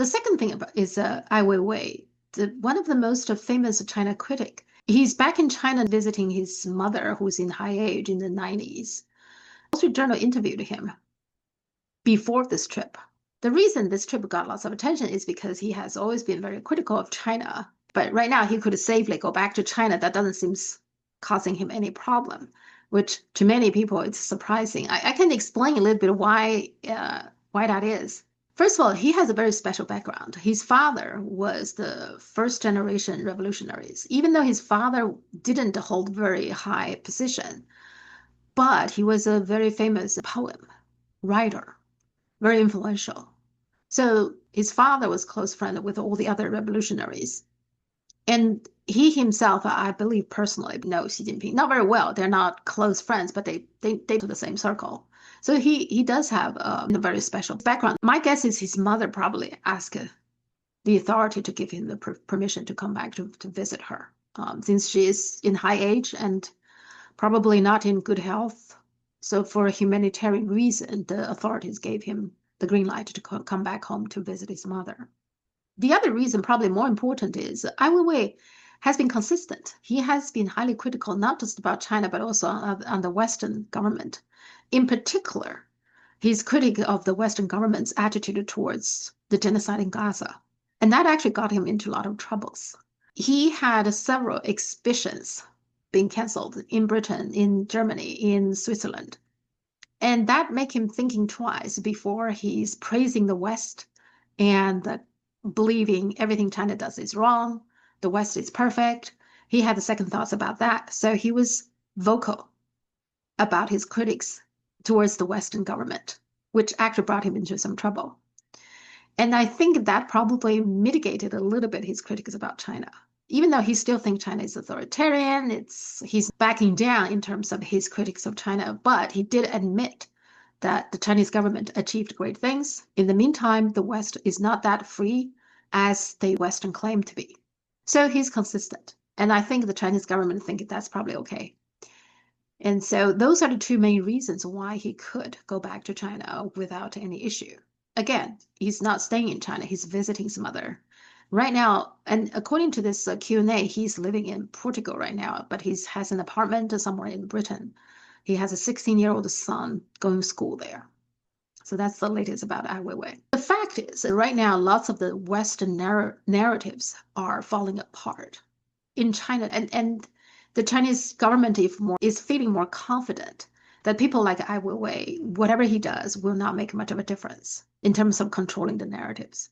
The second thing is Ai Weiwei, one of the most famous China critic. He's back in China visiting his mother, who's in high age in the 90s. Wall Street Journal interviewed him before this trip. The reason this trip got lots of attention is because he has always been very critical of China. But right now, he could safely go back to China. That doesn't seem causing him any problem, which to many people, it's surprising. I can explain a little bit why that is. First of all, he has a very special background. His father was the first generation revolutionaries, even though his father didn't hold very high position, but he was a very famous poem writer, very influential. So his father was close friend with all the other revolutionaries. And he himself, I believe personally, knows Xi Jinping. Not very well. They're not close friends, but they do the same circle. So he does have a very special background. My guess is his mother probably asked the authority to give him the permission to come back to visit her, since she is in high age and probably not in good health. So for a humanitarian reason, the authorities gave him the green light to come back home to visit his mother. The other reason, probably more important, is Ai Weiwei has been consistent. He has been highly critical, not just about China, but also on the Western government. In particular, he's critic of the Western government's attitude towards the genocide in Gaza. And that actually got him into a lot of troubles. He had several exhibitions being canceled in Britain, in Germany, in Switzerland. And that made him thinking twice before he's praising the West and believing everything China does is wrong, the West is perfect. He had the second thoughts about that. So he was vocal about his critics towards the Western government, which actually brought him into some trouble. And I think that probably mitigated a little bit his critics about China. Even though he still thinks China is authoritarian, he's backing down in terms of his critics of China, but he did admit that the Chinese government achieved great things. In the meantime, the West is not that free as the Western claim to be. So he's consistent. And I think the Chinese government think that's probably okay. And so those are the two main reasons why he could go back to China without any issue. Again, he's not staying in China. He's visiting his mother. Right now, and according to this Q&A, he's living in Portugal right now, but he has an apartment somewhere in Britain. He has a 16-year-old son going to school there. So that's the latest about Ai Weiwei. The fact is that right now, lots of the Western narratives are falling apart in China. And the Chinese government is feeling more confident that people like Ai Weiwei, whatever he does, will not make much of a difference in terms of controlling the narratives.